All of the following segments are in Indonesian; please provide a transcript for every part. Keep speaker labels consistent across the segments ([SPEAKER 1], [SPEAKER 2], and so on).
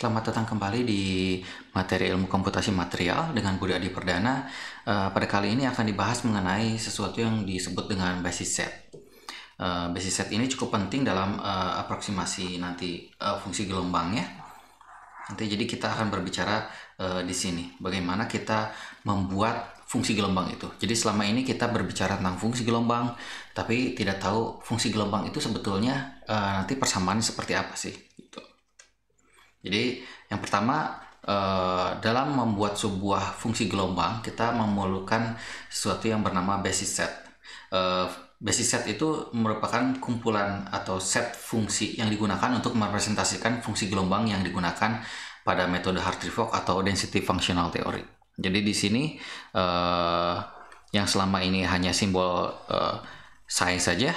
[SPEAKER 1] Selamat datang kembali di materi ilmu komputasi material dengan Budi Adi Perdana. Pada kali ini akan dibahas mengenai sesuatu yang disebut dengan basis set. Basis set ini cukup penting dalam aproksimasi nanti fungsi gelombangnya. Nanti jadi kita akan berbicara di sini bagaimana kita membuat fungsi gelombang itu. Jadi selama ini kita berbicara tentang fungsi gelombang, tapi tidak tahu fungsi gelombang itu sebetulnya nanti persamaannya seperti apa sih. Gitu. Jadi yang pertama dalam membuat sebuah fungsi gelombang kita memerlukan sesuatu yang bernama basis set. Basis set itu merupakan kumpulan atau set fungsi yang digunakan untuk merepresentasikan fungsi gelombang yang digunakan pada metode Hartree-Fock atau density functional theory. Jadi di sini yang selama ini hanya simbol psi saja,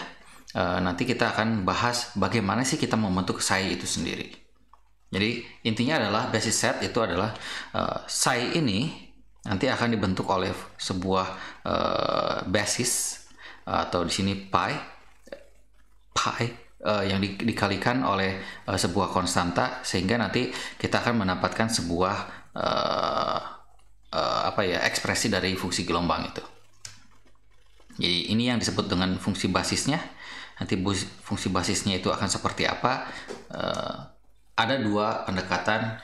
[SPEAKER 1] nanti kita akan bahas bagaimana sih kita membentuk psi itu sendiri. Jadi intinya adalah basis set itu adalah psi ini nanti akan dibentuk oleh sebuah basis atau di sini pi yang dikalikan oleh sebuah konstanta sehingga nanti kita akan mendapatkan sebuah ekspresi dari fungsi gelombang itu. Jadi ini yang disebut dengan fungsi basisnya. Nanti fungsi basisnya itu akan seperti apa? Ada dua pendekatan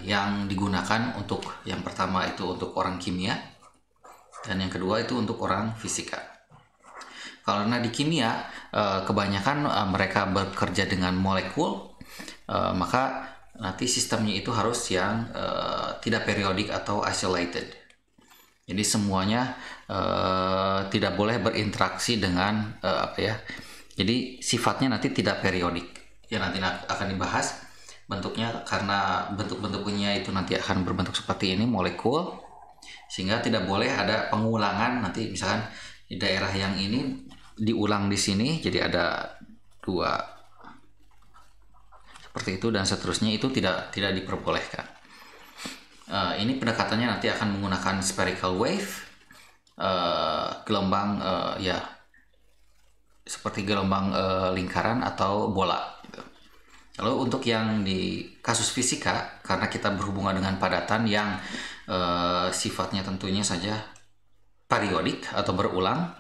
[SPEAKER 1] yang digunakan untuk yang pertama itu untuk orang kimia dan yang kedua itu untuk orang fisika. Karena di kimia kebanyakan mereka bekerja dengan molekul, maka nanti sistemnya itu harus yang tidak periodik atau isolated. Jadi semuanya tidak boleh berinteraksi dengan Jadi sifatnya nanti tidak periodik. Ya nanti akan dibahas bentuknya karena bentuk-bentuknya itu nanti akan berbentuk seperti ini molekul sehingga tidak boleh ada pengulangan nanti misalkan di daerah yang ini diulang di sini jadi ada dua seperti itu dan seterusnya itu tidak diperbolehkan. Ini pendekatannya nanti akan menggunakan spherical wave gelombang seperti gelombang lingkaran atau bola. Lalu untuk yang di kasus fisika, karena kita berhubungan dengan padatan yang sifatnya tentunya saja periodik atau berulang.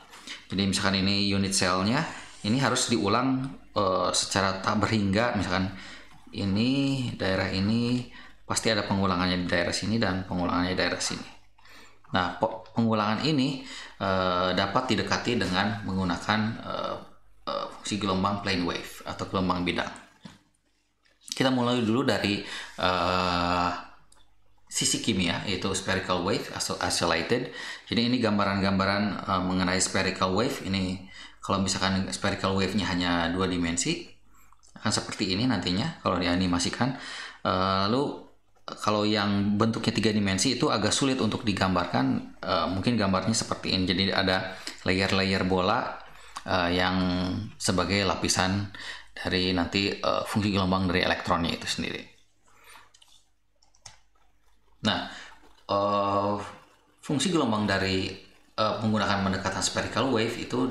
[SPEAKER 1] Jadi misalkan ini unit selnya, ini harus diulang secara tak berhingga. Misalkan ini daerah ini pasti ada pengulangannya di daerah sini dan pengulangannya di daerah sini. Nah, pengulangan ini dapat didekati dengan menggunakan fungsi gelombang plane wave atau gelombang bidang. Kita mulai dulu dari sisi kimia yaitu spherical wave atau isolated. Jadi ini gambaran-gambaran mengenai spherical wave. Ini kalau misalkan spherical wave-nya hanya 2 dimensi akan seperti ini nantinya kalau dianimasikan. Lalu kalau yang bentuknya 3 dimensi itu agak sulit untuk digambarkan. Mungkin gambarnya seperti ini. Jadi ada layer-layer bola yang sebagai lapisan dari nanti fungsi gelombang dari elektronnya itu sendiri. Nah, fungsi gelombang dari menggunakan pendekatan spherical wave itu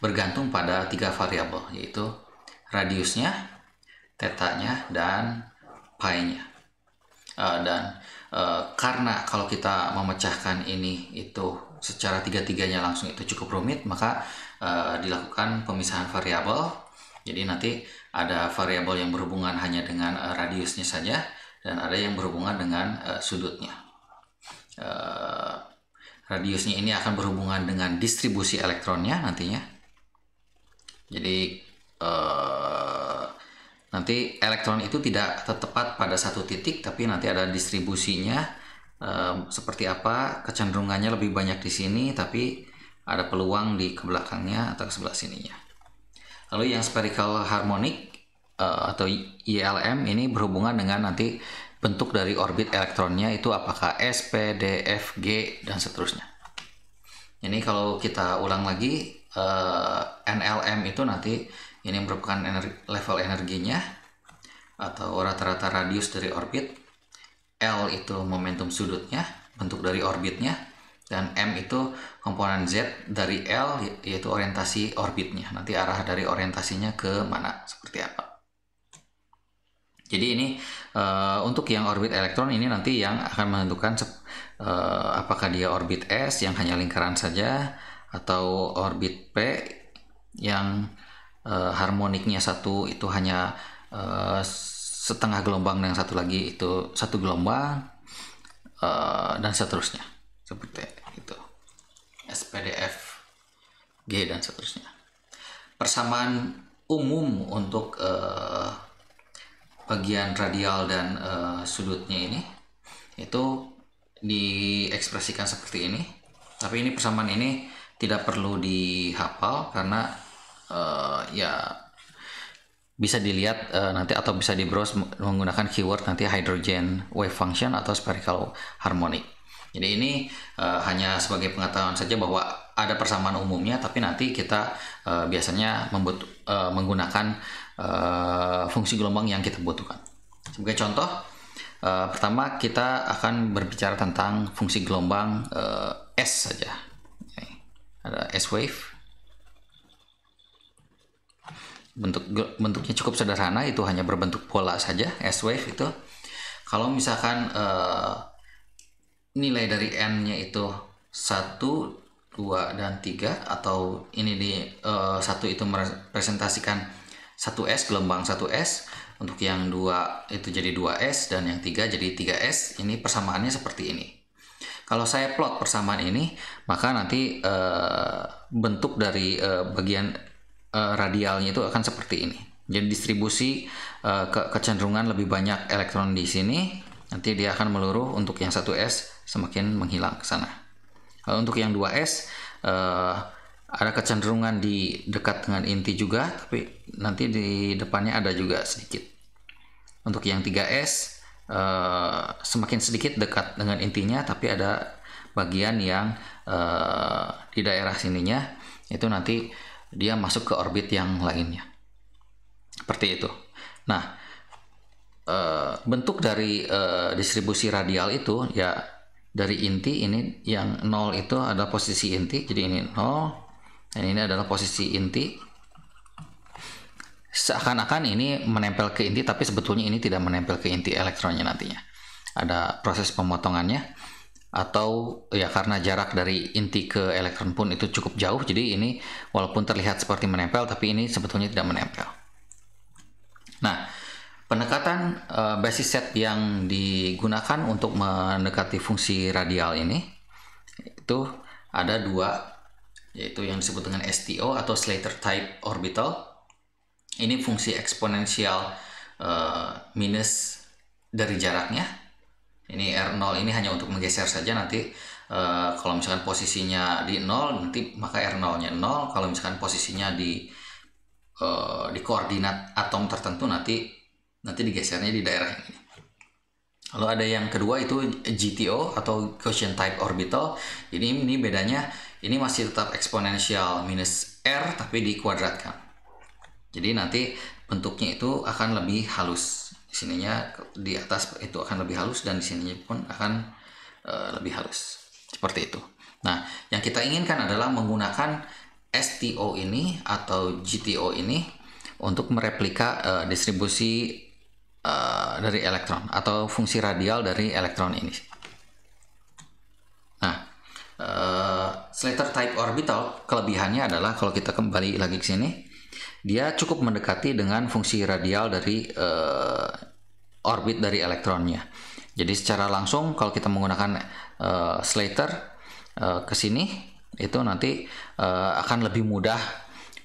[SPEAKER 1] bergantung pada 3 variabel yaitu radiusnya, tetanya, dan pi-nya. Karena kalau kita memecahkan ini itu secara tiga-tiganya langsung itu cukup rumit, maka dilakukan pemisahan variabel. Jadi nanti ada variabel yang berhubungan hanya dengan radiusnya saja dan ada yang berhubungan dengan sudutnya. Radiusnya ini akan berhubungan dengan distribusi elektronnya nantinya. Jadi nanti elektron itu tidak tepat pada satu titik, tapi nanti ada distribusinya seperti apa, kecenderungannya lebih banyak di sini, tapi ada peluang di kebelakangnya atau ke sebelah sininya. Lalu yang spherical harmonic atau ILM ini berhubungan dengan nanti bentuk dari orbit elektronnya itu apakah S, P, D, F, G, dan seterusnya. Ini kalau kita ulang lagi NLM itu nanti ini merupakan level energinya atau rata-rata radius dari orbit. L itu momentum sudutnya, bentuk dari orbitnya, dan M itu komponen Z dari L yaitu orientasi orbitnya. Nanti arah dari orientasinya ke mana seperti apa. Jadi ini untuk yang orbit elektron ini nanti yang akan menentukan apakah dia orbit S yang hanya lingkaran saja, atau orbit P yang harmoniknya satu itu hanya setengah gelombang, dan yang satu lagi itu satu gelombang, dan seterusnya seperti itu, SPDF G dan seterusnya. Persamaan umum untuk bagian radial dan sudutnya ini itu diekspresikan seperti ini. Tapi ini persamaan ini tidak perlu dihafal karena ya bisa dilihat nanti, atau bisa di browse menggunakan keyword nanti hydrogen wave function atau spherical harmonic. Jadi ini hanya sebagai pengetahuan saja bahwa ada persamaan umumnya, tapi nanti kita biasanya menggunakan fungsi gelombang yang kita butuhkan. Sebagai contoh, pertama kita akan berbicara tentang fungsi gelombang S saja. Ada S wave. Bentuknya cukup sederhana, itu hanya berbentuk pola saja. S wave itu kalau misalkan nilai dari n-nya itu 1, 2, dan 3, atau ini di 1 itu merepresentasikan 1S, gelombang 1S, untuk yang 2 itu jadi 2S, dan yang 3 jadi 3S. Ini persamaannya seperti ini. Kalau saya plot persamaan ini, maka nanti bentuk dari bagian radialnya itu akan seperti ini. Jadi distribusi kecenderungan lebih banyak elektron di sini, nanti dia akan meluruh untuk yang 1S semakin menghilang ke sana. Kalau untuk yang 2S ada kecenderungan di dekat dengan inti juga, tapi nanti di depannya ada juga sedikit. Untuk yang 3S semakin sedikit dekat dengan intinya, tapi ada bagian yang di daerah sininya itu nanti dia masuk ke orbit yang lainnya. Seperti itu. Nah, bentuk dari distribusi radial itu ya dari inti ini, yang 0 itu adalah posisi inti, jadi ini 0, dan ini adalah posisi inti. Seakan-akan ini menempel ke inti, tapi sebetulnya ini tidak menempel ke inti elektronnya nantinya. Ada proses pemotongannya, atau ya karena jarak dari inti ke elektron pun itu cukup jauh, jadi ini walaupun terlihat seperti menempel, tapi ini sebetulnya tidak menempel. Nah, pendekatan basis set yang digunakan untuk mendekati fungsi radial ini itu ada dua, yaitu yang disebut dengan STO atau Slater type orbital. Ini fungsi eksponensial minus dari jaraknya. Ini R0 ini hanya untuk menggeser saja, nanti kalau misalkan posisinya di 0 nanti maka R0-nya 0. Kalau misalkan posisinya di koordinat atom tertentu nanti digesernya di daerah ini. Lalu ada yang kedua itu GTO atau Gaussian type orbital. Jadi ini bedanya, ini masih tetap eksponensial minus R tapi dikuadratkan. Jadi nanti bentuknya itu akan lebih halus. Di sininya di atas itu akan lebih halus, dan di sininya pun akan lebih halus. Seperti itu. Nah, yang kita inginkan adalah menggunakan STO ini atau GTO ini untuk mereplika distribusi dari elektron atau fungsi radial dari elektron ini. Nah, Slater type orbital kelebihannya adalah kalau kita kembali lagi ke sini, dia cukup mendekati dengan fungsi radial dari orbit dari elektronnya. Jadi secara langsung kalau kita menggunakan Slater ke sini, itu nanti akan lebih mudah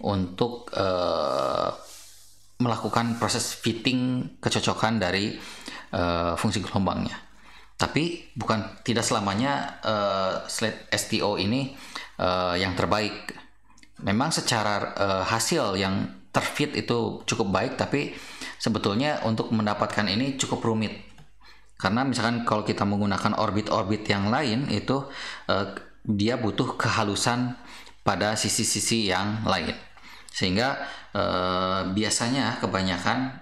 [SPEAKER 1] untuk melakukan proses fitting kecocokan dari fungsi gelombangnya. Tapi tidak selamanya STO ini yang terbaik. Memang secara hasil yang terfit itu cukup baik, tapi sebetulnya untuk mendapatkan ini cukup rumit. Karena misalkan kalau kita menggunakan orbit-orbit yang lain itu dia butuh kehalusan pada sisi-sisi yang lain. Sehingga biasanya kebanyakan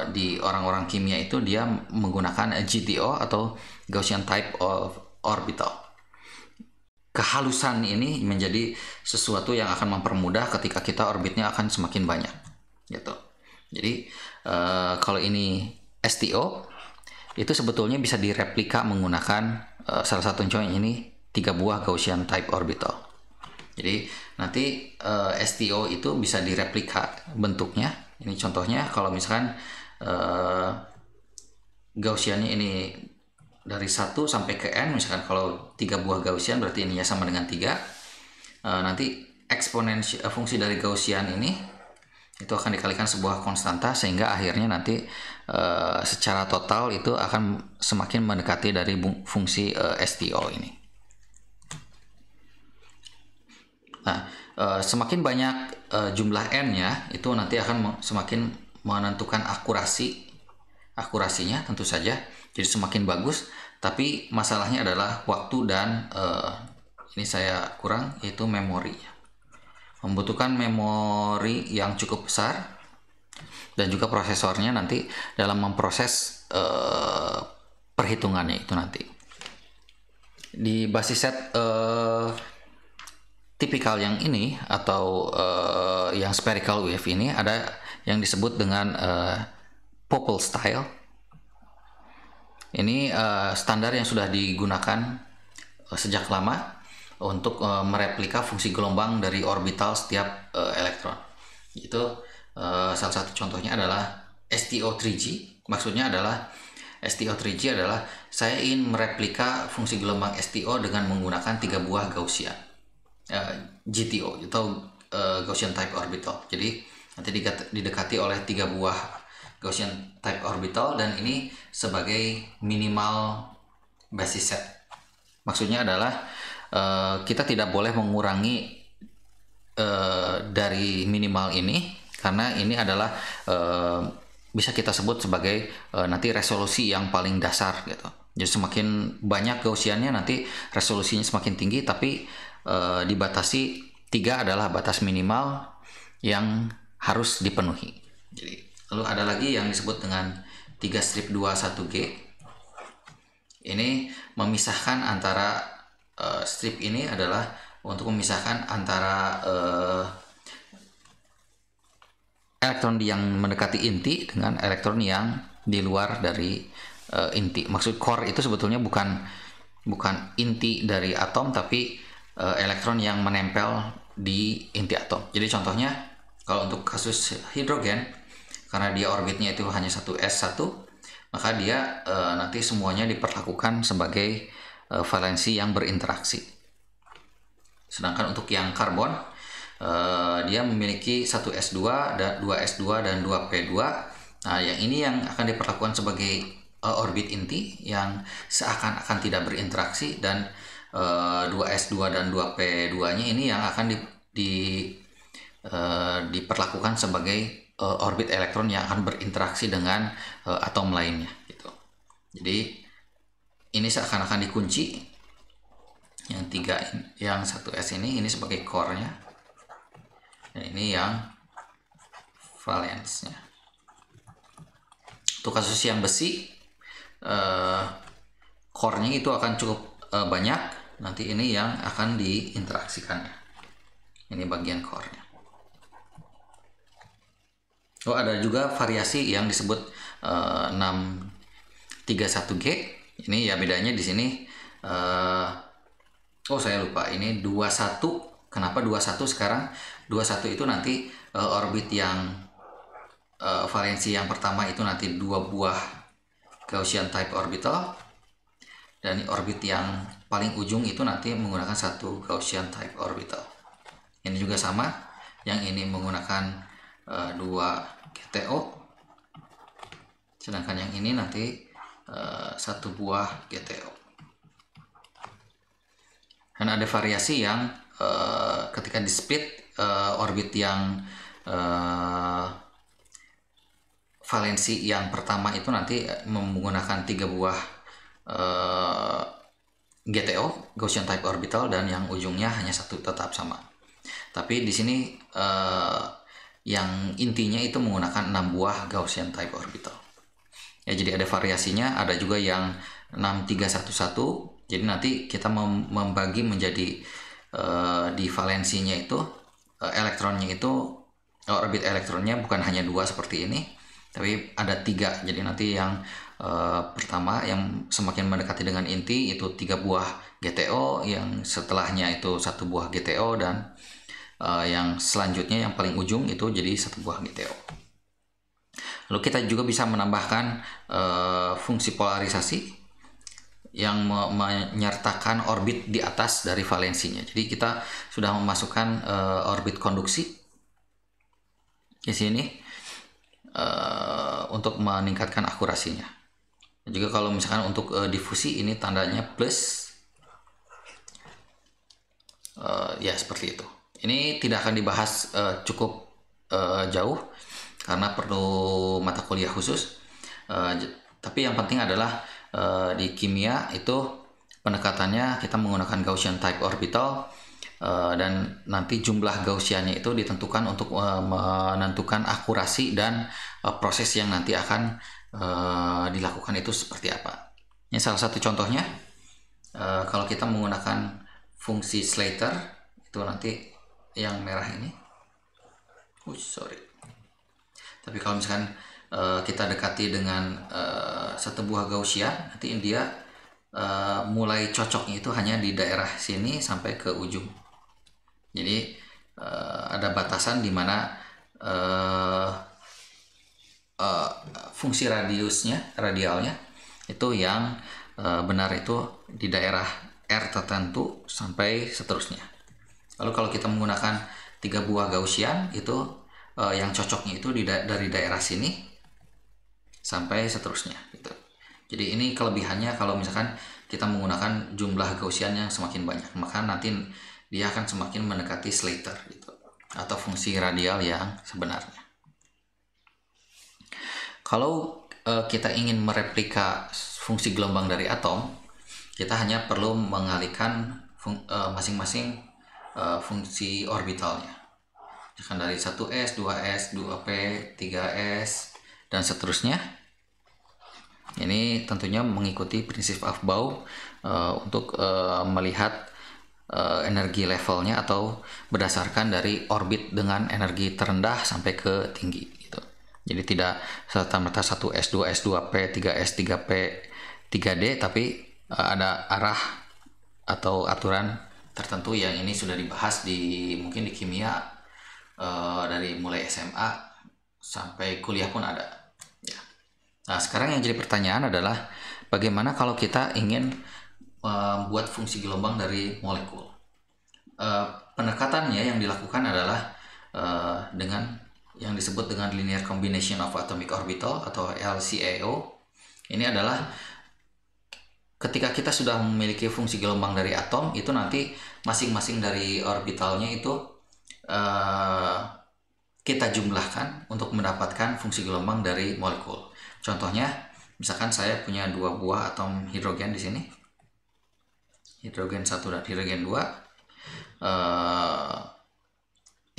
[SPEAKER 1] di orang-orang kimia itu dia menggunakan GTO atau Gaussian type of orbital. Kehalusan ini menjadi sesuatu yang akan mempermudah ketika kita orbitnya akan semakin banyak, gitu. Jadi kalau ini STO itu sebetulnya bisa direplika menggunakan salah satu contohnya ini 3 buah Gaussian type orbital. Jadi nanti STO itu bisa direplika bentuknya. Ini contohnya kalau misalkan Gaussiannya ini dari 1 sampai ke n, misalkan kalau 3 buah Gaussian berarti ininya sama dengan 3. Nanti eksponensial fungsi dari Gaussian ini itu akan dikalikan sebuah konstanta sehingga akhirnya nanti secara total itu akan semakin mendekati dari fungsi STO ini. Nah, semakin banyak jumlah n-nya itu nanti akan semakin menentukan akurasinya tentu saja. Jadi semakin bagus, tapi masalahnya adalah waktu dan ini saya kurang, yaitu memorinya. Membutuhkan memori yang cukup besar dan juga prosesornya nanti dalam memproses perhitungannya itu nanti. Di basis set tipikal yang ini atau yang spherical wave ini ada yang disebut dengan Pople style. Ini standar yang sudah digunakan sejak lama untuk mereplika fungsi gelombang dari orbital setiap elektron. Itu salah satu contohnya adalah STO3G. Maksudnya adalah STO3G adalah saya ingin mereplika fungsi gelombang STO dengan menggunakan 3 buah Gaussian GTO atau Gaussian type orbital. Jadi nanti didekati oleh 3 buah Gaussian type orbital dan ini sebagai minimal basis set. Maksudnya adalah kita tidak boleh mengurangi dari minimal ini karena ini adalah bisa kita sebut sebagai nanti resolusi yang paling dasar gitu. Jadi semakin banyak Gaussiannya nanti resolusinya semakin tinggi, tapi dibatasi 3 adalah batas minimal yang harus dipenuhi. Jadi lalu ada lagi yang disebut dengan 3-21G. Ini memisahkan antara strip ini adalah untuk memisahkan antara elektron yang mendekati inti dengan elektron yang di luar dari inti. Maksud core itu sebetulnya bukan inti dari atom, tapi elektron yang menempel di inti atom. Jadi contohnya kalau untuk kasus hidrogen, karena dia orbitnya itu hanya 1s1, maka dia nanti semuanya diperlakukan sebagai valensi yang berinteraksi. Sedangkan untuk yang karbon, dia memiliki 1s2, 2s2 dan 2p2. Nah, yang ini yang akan diperlakukan sebagai orbit inti yang seakan-akan tidak berinteraksi, dan 2s2 dan 2p2-nya ini yang akan diperlakukan sebagai orbit elektron yang akan berinteraksi dengan atom lainnya gitu. Jadi ini seakan-akan dikunci. Yang 3, yang 1s ini sebagai core-nya, dan ini yang valensnya. Untuk kasus yang besi, core-nya itu akan cukup banyak. Nanti ini yang akan diinteraksikannya. Ini bagian core-nya. Oh, ada juga variasi yang disebut 631G. Ini ya bedanya di sini. Oh, saya lupa. Ini 21. Kenapa 21 sekarang? 21 itu nanti orbit yang valensi yang pertama itu nanti 2 buah Gaussian type orbital, dan orbit yang paling ujung itu nanti menggunakan 1 Gaussian type orbital. Ini juga sama. Yang ini menggunakan 2 GTO, sedangkan yang ini nanti 1 buah GTO. Dan ada variasi yang ketika di split orbit yang valensi yang pertama itu nanti menggunakan 3 buah GTO, Gaussian type orbital, dan yang ujungnya hanya 1 tetap sama. Tapi di sini yang intinya itu menggunakan 6 buah Gaussian type orbital. Ya, jadi ada variasinya. Ada juga yang 6311. Jadi nanti kita membagi menjadi di valensinya itu elektronnya itu orbit elektronnya bukan hanya 2 seperti ini, Tapi ada 3, jadi nanti yang pertama yang semakin mendekati dengan inti itu 3 buah GTO, yang setelahnya itu 1 buah GTO, dan yang selanjutnya yang paling ujung itu jadi 1 buah GTO. Lalu kita juga bisa menambahkan fungsi polarisasi yang menyertakan orbit di atas dari valensinya. Jadi kita sudah memasukkan orbit konduksi di sini untuk meningkatkan akurasinya. Juga kalau misalkan untuk difusi ini tandanya plus, ya seperti itu. Ini tidak akan dibahas cukup jauh karena perlu mata kuliah khusus. Tapi yang penting adalah di kimia itu pendekatannya kita menggunakan Gaussian type orbital, dan nanti jumlah Gaussiannya itu ditentukan untuk menentukan akurasi dan proses yang nanti akan dilakukan itu seperti apa. Ini salah satu contohnya. Kalau kita menggunakan fungsi Slater itu nanti yang merah ini. Tapi kalau misalkan kita dekati dengan 1 buah Gaussian, nanti dia mulai cocoknya itu hanya di daerah sini sampai ke ujung. Jadi ada batasan di mana fungsi radialnya itu yang benar itu di daerah R tertentu sampai seterusnya. Lalu kalau kita menggunakan 3 buah Gaussian itu yang cocoknya itu dari daerah sini sampai seterusnya gitu. Jadi ini kelebihannya kalau misalkan kita menggunakan jumlah Gaussian yang semakin banyak, maka nanti dia akan semakin mendekati Slater gitu, atau fungsi radial yang sebenarnya. Kalau kita ingin mereplika fungsi gelombang dari atom, kita hanya perlu mengalihkan masing-masing fungsi orbitalnya. Misalkan dari 1s, 2s, 2p, 3s, dan seterusnya. Ini tentunya mengikuti prinsip Aufbau untuk melihat energi levelnya atau berdasarkan dari orbit dengan energi terendah sampai ke tinggi gitu. Jadi tidak serta-merta 1s, 2s, 2p, 3s, 3p, 3d, tapi ada arah atau aturan tertentu yang ini sudah dibahas mungkin di kimia dari mulai SMA sampai kuliah pun ada. Ya. Nah, sekarang yang jadi pertanyaan adalah bagaimana kalau kita ingin membuat fungsi gelombang dari molekul? Pendekatannya yang dilakukan adalah dengan yang disebut dengan Linear Combination of Atomic Orbital atau LCAO. Ini adalah ketika kita sudah memiliki fungsi gelombang dari atom, itu nanti masing-masing dari orbitalnya itu kita jumlahkan untuk mendapatkan fungsi gelombang dari molekul. Contohnya, misalkan saya punya 2 buah atom hidrogen di sini, hidrogen 1 dan hidrogen 2.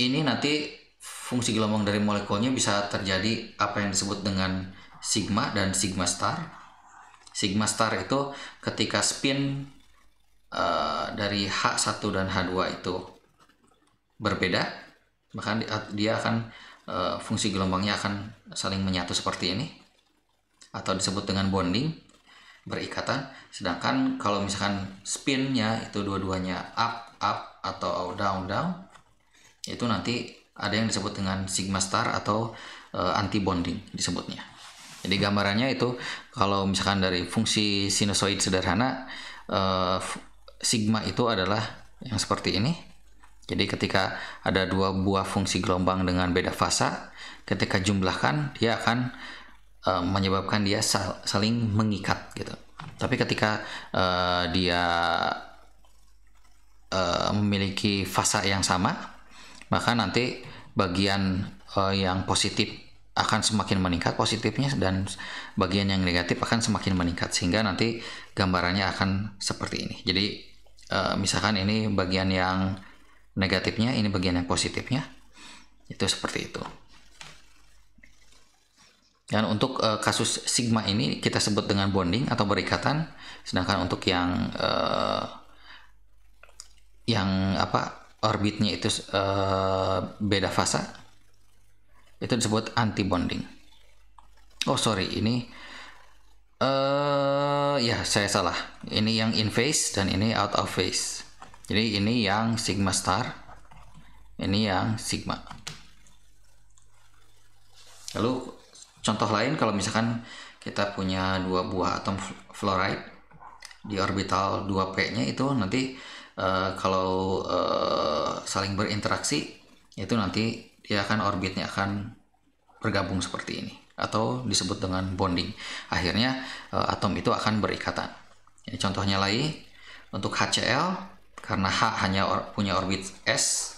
[SPEAKER 1] Ini nanti fungsi gelombang dari molekulnya bisa terjadi apa yang disebut dengan sigma dan sigma star. Sigma star itu ketika spin dari H1 dan H2 itu berbeda, maka dia akan fungsi gelombangnya akan saling menyatu seperti ini, atau disebut dengan bonding, berikatan. Sedangkan kalau misalkan spinnya itu dua-duanya up atau down, itu nanti ada yang disebut dengan sigma star atau anti bonding disebutnya. Jadi gambarannya itu kalau misalkan dari fungsi sinusoid sederhana, sigma itu adalah yang seperti ini. Jadi ketika ada 2 buah fungsi gelombang dengan beda fasa, ketika jumlahkan dia akan menyebabkan dia saling mengikat gitu. Tapi ketika dia memiliki fasa yang sama, maka nanti bagian yang positif akan semakin meningkat positifnya, dan bagian yang negatif akan semakin meningkat, sehingga nanti gambarannya akan seperti ini. Jadi misalkan ini bagian yang negatifnya, ini bagian yang positifnya, itu seperti itu. Dan untuk kasus sigma ini kita sebut dengan bonding atau berikatan, sedangkan untuk yang orbitnya itu beda fasa, itu disebut anti bonding. Oh sorry, ini ya saya salah. Ini yang in phase dan ini out of phase. Jadi ini yang sigma star, ini yang sigma. Lalu contoh lain, kalau misalkan kita punya dua buah atom fluoride di orbital 2p-nya itu nanti kalau saling berinteraksi itu nanti dia akan orbitnya akan bergabung seperti ini atau disebut dengan bonding. Akhirnya atom itu akan berikatan. Ini contohnya lagi untuk HCl, karena H hanya punya orbit S,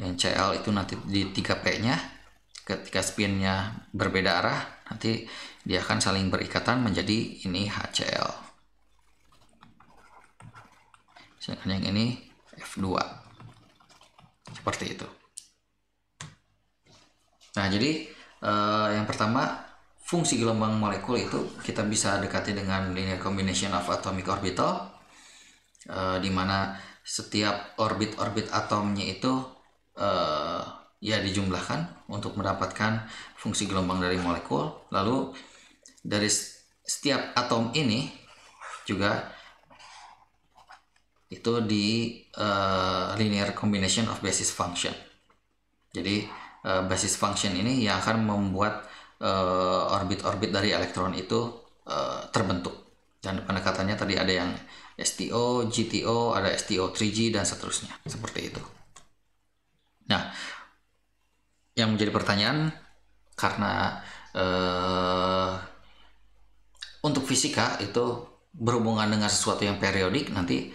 [SPEAKER 1] yang Cl itu nanti di 3p-nya, ketika spinnya berbeda arah nanti dia akan saling berikatan menjadi ini HCl. Sedangkan yang ini F2 seperti itu. Nah, jadi yang pertama, fungsi gelombang molekul itu kita bisa dekati dengan linear combination of atomic orbital, di mana setiap orbit-orbit atomnya itu ya dijumlahkan untuk mendapatkan fungsi gelombang dari molekul. Lalu dari setiap atom ini juga itu di linear combination of basis function. Jadi basis function ini yang akan membuat orbit-orbit dari elektron itu terbentuk. Dan pendekatannya tadi ada yang STO, GTO, ada STO 3G dan seterusnya, seperti itu. Nah, yang menjadi pertanyaan, karena untuk fisika itu berhubungan dengan sesuatu yang periodik, nanti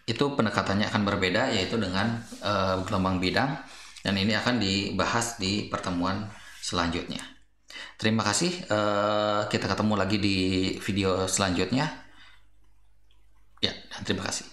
[SPEAKER 1] itu pendekatannya akan berbeda, yaitu dengan gelombang bidang, dan ini akan dibahas di pertemuan selanjutnya. Terima kasih, kita ketemu lagi di video selanjutnya ya, dan terima kasih.